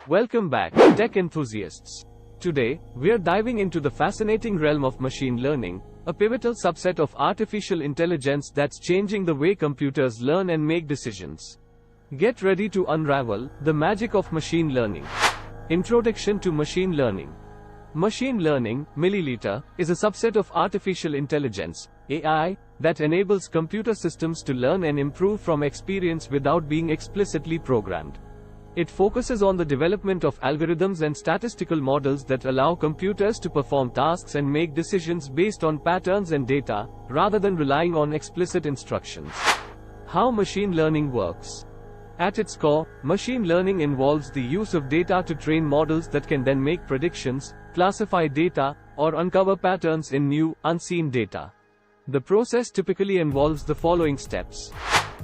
Welcome back, tech enthusiasts. Today, we're diving into the fascinating realm of machine learning, a pivotal subset of artificial intelligence that's changing the way computers learn and make decisions. Get ready to unravel the magic of machine learning. Introduction to machine learning. Machine learning, milliliter, is a subset of artificial intelligence, AI, that enables computer systems to learn and improve from experience without being explicitly programmed. It focuses on the development of algorithms and statistical models that allow computers to perform tasks and make decisions based on patterns and data, rather than relying on explicit instructions. How machine learning works. At its core, machine learning involves the use of data to train models that can then make predictions, classify data, or uncover patterns in new, unseen data. The process typically involves the following steps.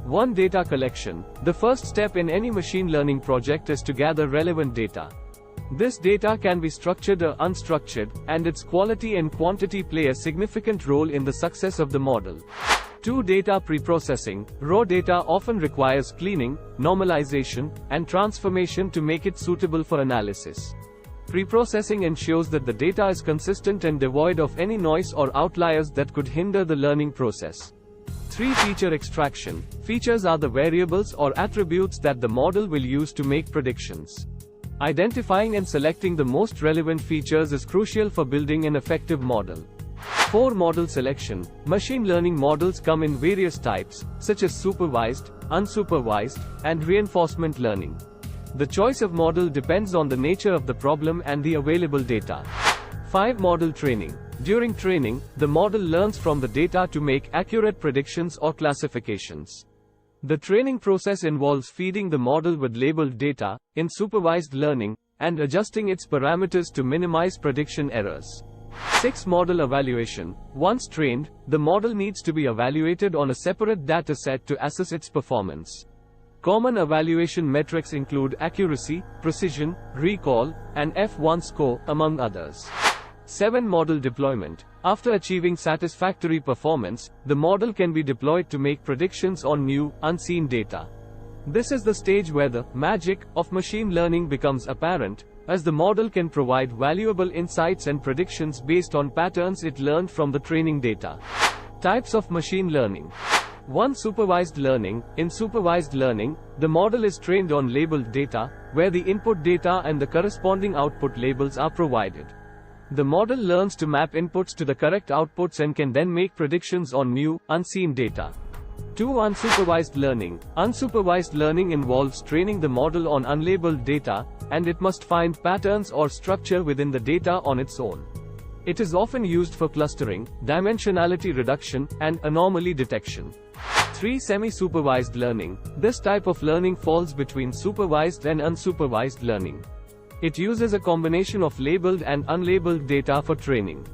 1. Data collection. The first step in any machine learning project is to gather relevant data. This data can be structured or unstructured, and its quality and quantity play a significant role in the success of the model. 2. Data preprocessing. Raw data often requires cleaning, normalization, and transformation to make it suitable for analysis. Preprocessing ensures that the data is consistent and devoid of any noise or outliers that could hinder the learning process. 3. Feature extraction. Features are the variables or attributes that the model will use to make predictions. Identifying and selecting the most relevant features is crucial for building an effective model. 4. Model selection. Machine learning models come in various types, such as supervised, unsupervised, and reinforcement learning. The choice of model depends on the nature of the problem and the available data. 5. Model training. During training, the model learns from the data to make accurate predictions or classifications. The training process involves feeding the model with labeled data, in supervised learning, and adjusting its parameters to minimize prediction errors. 6. Model evaluation. Once trained, the model needs to be evaluated on a separate dataset to assess its performance. Common evaluation metrics include accuracy, precision, recall, and F1 score, among others. 7. Model deployment. After achieving satisfactory performance, the model can be deployed to make predictions on new, unseen data. This is the stage where the magic of machine learning becomes apparent, as the model can provide valuable insights and predictions based on patterns it learned from the training data. Types of machine learning. 1. Supervised learning. In supervised learning, the model is trained on labeled data, where the input data and the corresponding output labels are provided. The model learns to map inputs to the correct outputs and can then make predictions on new, unseen data. 2. Unsupervised learning. Unsupervised learning involves training the model on unlabeled data, and it must find patterns or structure within the data on its own. It is often used for clustering, dimensionality reduction, and anomaly detection. 3. Semi-supervised learning. This type of learning falls between supervised and unsupervised learning. It uses a combination of labeled and unlabeled data for training.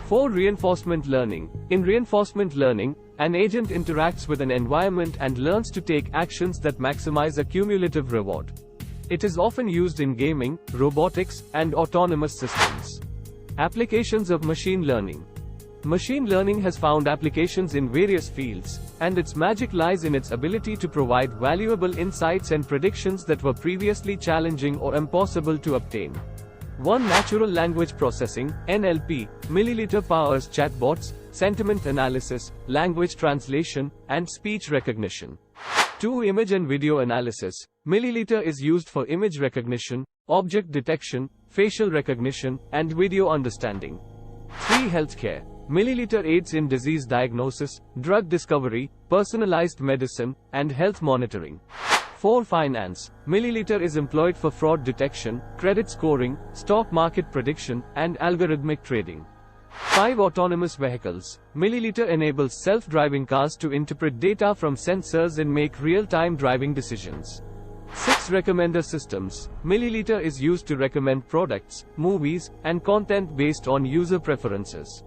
4. Reinforcement learning. In reinforcement learning, an agent interacts with an environment and learns to take actions that maximize a cumulative reward. It is often used in gaming, robotics, and autonomous systems. Applications of machine learning. Machine learning has found applications in various fields, and its magic lies in its ability to provide valuable insights and predictions that were previously challenging or impossible to obtain. 1. Natural language processing, NLP, milliliter powers chatbots, sentiment analysis, language translation, and speech recognition. 2. Image and video analysis, milliliter is used for image recognition, object detection, facial recognition, and video understanding. 3. Healthcare. Milliliter aids in disease diagnosis, drug discovery, personalized medicine, and health monitoring. 4. Finance. Milliliter is employed for fraud detection, credit scoring, stock market prediction, and algorithmic trading. 5. Autonomous vehicles. Milliliter enables self-driving cars to interpret data from sensors and make real-time driving decisions. 6. Recommender systems. Milliliter is used to recommend products, movies, and content based on user preferences.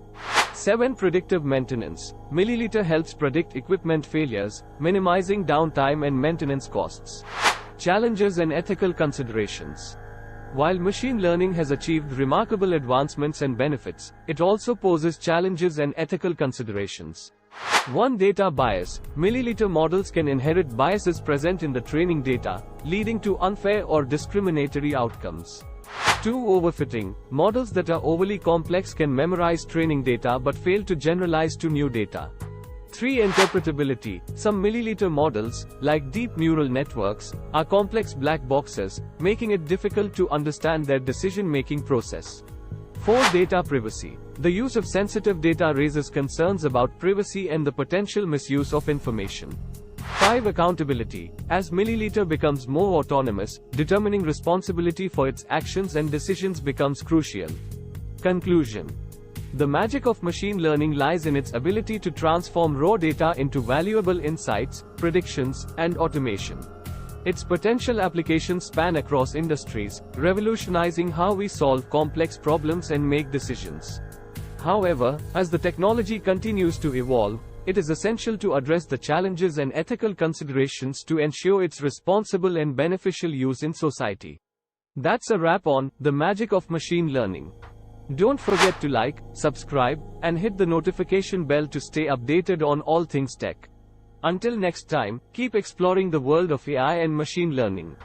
7. Predictive maintenance. Milliliter helps predict equipment failures, minimizing downtime and maintenance costs. Challenges and ethical considerations. While machine learning has achieved remarkable advancements and benefits, it also poses challenges and ethical considerations. 1. Data bias. Milliliter models can inherit biases present in the training data, leading to unfair or discriminatory outcomes. 2. Overfitting. Models that are overly complex can memorize training data but fail to generalize to new data. 3. Interpretability. Some milliliter models, like deep neural networks, are complex black boxes, making it difficult to understand their decision-making process. 4. Data privacy. The use of sensitive data raises concerns about privacy and the potential misuse of information. 5. Accountability. As milliliter becomes more autonomous, determining responsibility for its actions and decisions becomes crucial. Conclusion. The magic of machine learning lies in its ability to transform raw data into valuable insights, predictions, and automation. Its potential applications span across industries, revolutionizing how we solve complex problems and make decisions. However, as the technology continues to evolve, it is essential to address the challenges and ethical considerations to ensure its responsible and beneficial use in society. That's a wrap on The Magic of Machine Learning. Don't forget to like, subscribe, and hit the notification bell to stay updated on all things tech. Until next time, keep exploring the world of AI and machine learning.